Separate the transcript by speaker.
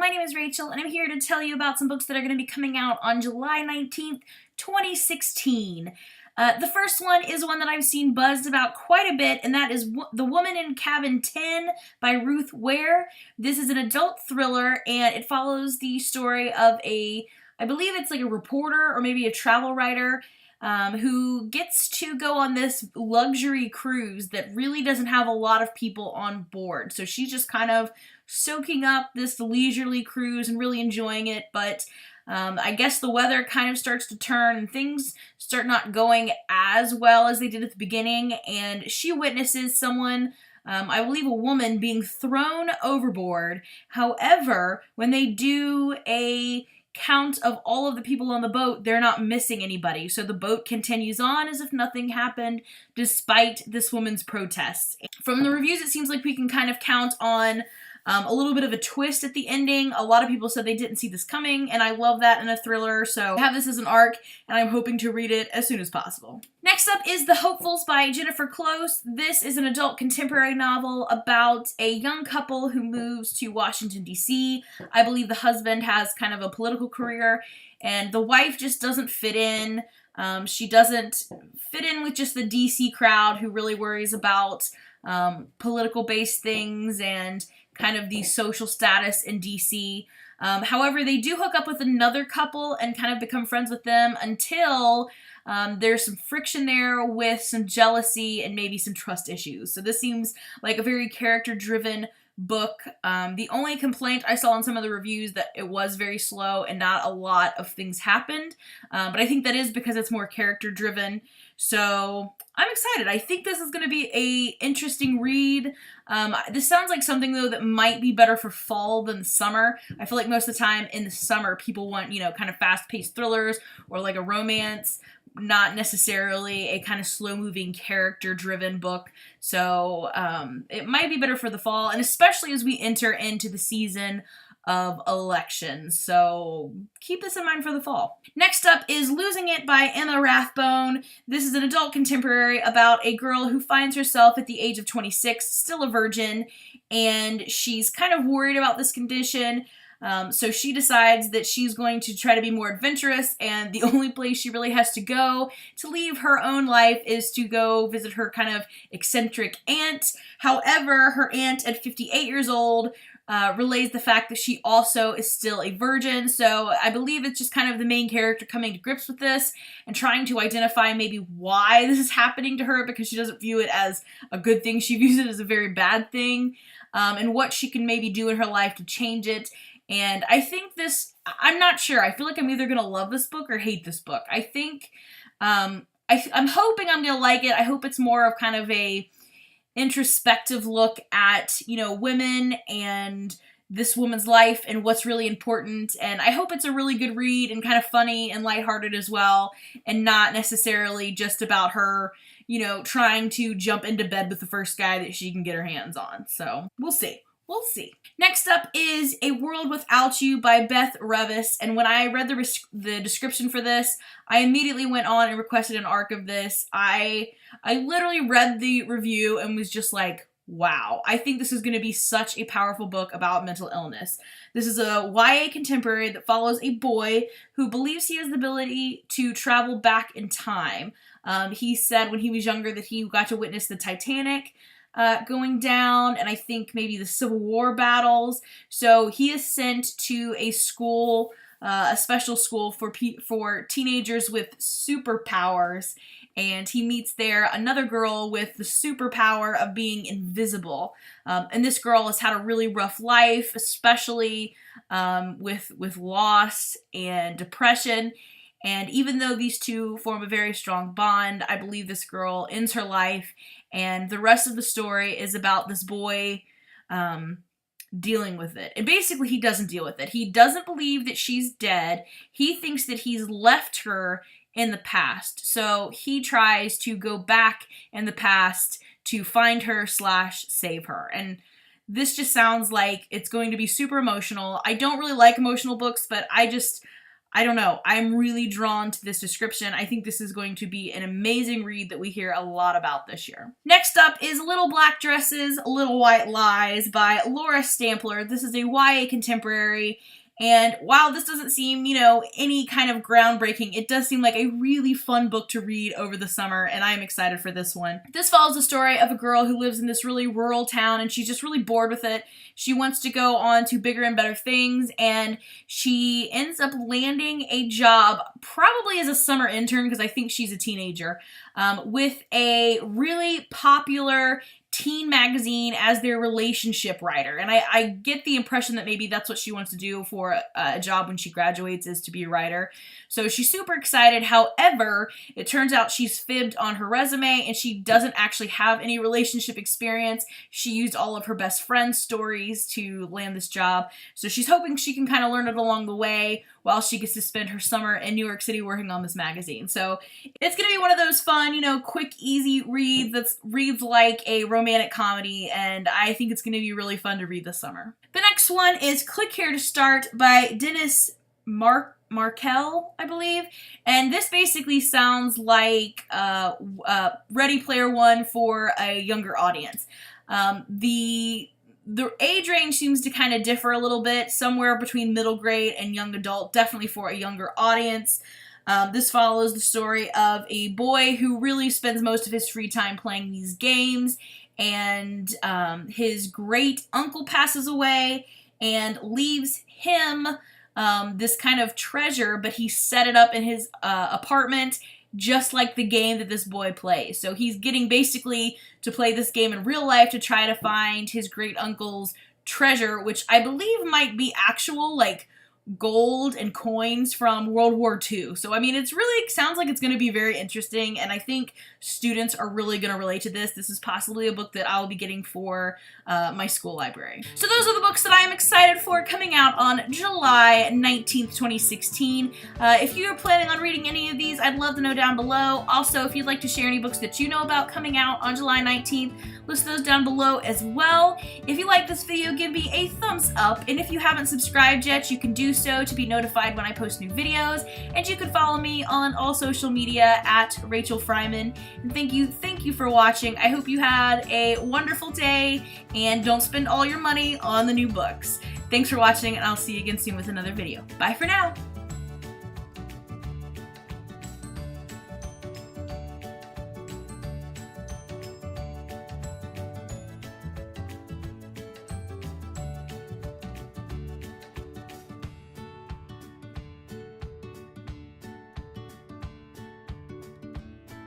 Speaker 1: my name is Rachel, and I'm here to tell you about some books that are going to be coming out on July 19th, 2016. The first one is one that I've seen buzzed about quite a bit, and that is The Woman in Cabin 10 by Ruth Ware. This is an adult thriller, and it follows the story of I believe it's like a reporter or maybe a travel writer who gets to go on this luxury cruise that really doesn't have a lot of people on board. So she's just kind of soaking up this leisurely cruise and really enjoying it, but I guess the weather kind of starts to turn and things start not going as well as they did at the beginning, and she witnesses someone, I believe a woman, being thrown overboard. However, when they do a count of all of the people on the boat, they're not missing anybody. So the boat continues on as if nothing happened despite this woman's protests. From the reviews, it seems like we can kind of count on a little bit of a twist at the ending. A lot of people said they didn't see this coming, and I love that in a thriller, so I have this as an arc, and I'm hoping to read it as soon as possible. Next up is The Hopefuls by Jennifer Close. This is an adult contemporary novel about a young couple who moves to Washington, D.C. I believe the husband has kind of a political career, and the wife just doesn't fit in. She doesn't fit in with just the D.C. crowd who really worries about political-based things and kind of the social status in DC. However, they do hook up with another couple and kind of become friends with them until there's some friction there with some jealousy and maybe some trust issues. So this seems like a very character-driven book. The only complaint I saw in some of the reviews that it was very slow and not a lot of things happened. But I think that is because it's more character-driven. So I'm excited. I think this is going to be a interesting read. This sounds like something, though, that might be better for fall than summer. I feel like most of the time in the summer, people want, kind of fast-paced thrillers or like a romance, not necessarily a kind of slow-moving, character-driven book. So it might be better for the fall, and especially as we enter into the season of elections. So keep this in mind for the fall. Next up is Losing It by Emma Rathbone. This is an adult contemporary about a girl who finds herself at the age of 26, still a virgin, and she's kind of worried about this condition. So she decides that she's going to try to be more adventurous, and the only place she really has to go to leave her own life is to go visit her kind of eccentric aunt. However, her aunt at 58 years old relays the fact that she also is still a virgin. So I believe it's just kind of the main character coming to grips with this and trying to identify maybe why this is happening to her, because she doesn't view it as a good thing. She views it as a very bad thing, and what she can maybe do in her life to change it. And I think I'm not sure. I feel like I'm either going to love this book or hate this book. I think, I'm hoping I'm going to like it. I hope it's more of kind of a introspective look at, women and this woman's life and what's really important. And I hope it's a really good read and kind of funny and lighthearted as well, and not necessarily just about her, trying to jump into bed with the first guy that she can get her hands on. So we'll see. We'll see. Next up is A World Without You by Beth Revis, and when I read the description for this, I immediately went on and requested an arc of this. I literally read the review and was just like, wow, I think this is going to be such a powerful book about mental illness. This is a YA contemporary that follows a boy who believes he has the ability to travel back in time. He said when he was younger that he got to witness the Titanic going down, and I think maybe the Civil War battles. So he is sent to a school, a special school for teenagers with superpowers, and he meets there another girl with the superpower of being invisible. And this girl has had a really rough life, especially with loss and depression. And even though these two form a very strong bond, I believe this girl ends her life, and the rest of the story is about this boy dealing with it. And basically, he doesn't deal with it. He doesn't believe that she's dead. He thinks that he's left her in the past. So he tries to go back in the past to find her / save her. And this just sounds like it's going to be super emotional. I don't really like emotional books, but I I don't know. I'm really drawn to this description. I think this is going to be an amazing read that we hear a lot about this year. Next up is Little Black Dresses, Little White Lies by Laura Stampler. This is a YA contemporary. And while this doesn't seem, any kind of groundbreaking, it does seem like a really fun book to read over the summer, and I'm excited for this one. This follows the story of a girl who lives in this really rural town, and she's just really bored with it. She wants to go on to bigger and better things, and she ends up landing a job, probably as a summer intern, because I think she's a teenager, with a really popular teen magazine as their relationship writer. And I get the impression that maybe that's what she wants to do for a job when she graduates, is to be a writer. So she's super excited. However, it turns out she's fibbed on her resume and she doesn't actually have any relationship experience. She used all of her best friend's stories to land this job. So she's hoping she can kind of learn it along the way while she gets to spend her summer in New York City working on this magazine. So it's going to be one of those fun, quick, easy reads that reads like a romantic comedy, and I think it's going to be really fun to read this summer. The next one is Click Here to Start by Dennis Markell, I believe, and this basically sounds like Ready Player One for a younger audience. The age range seems to kind of differ a little bit, somewhere between middle grade and young adult, definitely for a younger audience. This follows the story of a boy who really spends most of his free time playing these games, and his great uncle passes away and leaves him this kind of treasure, but he set it up in his apartment, just like the game that this boy plays. So he's getting basically to play this game in real life to try to find his great uncle's treasure, which I believe might be actual, gold and coins from World War II. So, it sounds like it's going to be very interesting, and I think students are really going to relate to this. This is possibly a book that I'll be getting for my school library. So those are the books that I am excited for coming out on July 19th, 2016. If you're planning on reading any of these, I'd love to know down below. Also, if you'd like to share any books that you know about coming out on July 19th, list those down below as well. If you like this video, give me a thumbs up, and if you haven't subscribed yet, you can do so to be notified when I post new videos, and you can follow me on all social media at Rachel Fryman. And thank you for watching. I hope you had a wonderful day, and don't spend all your money on the new books. Thanks for watching, and I'll see you again soon with another video. Bye for now!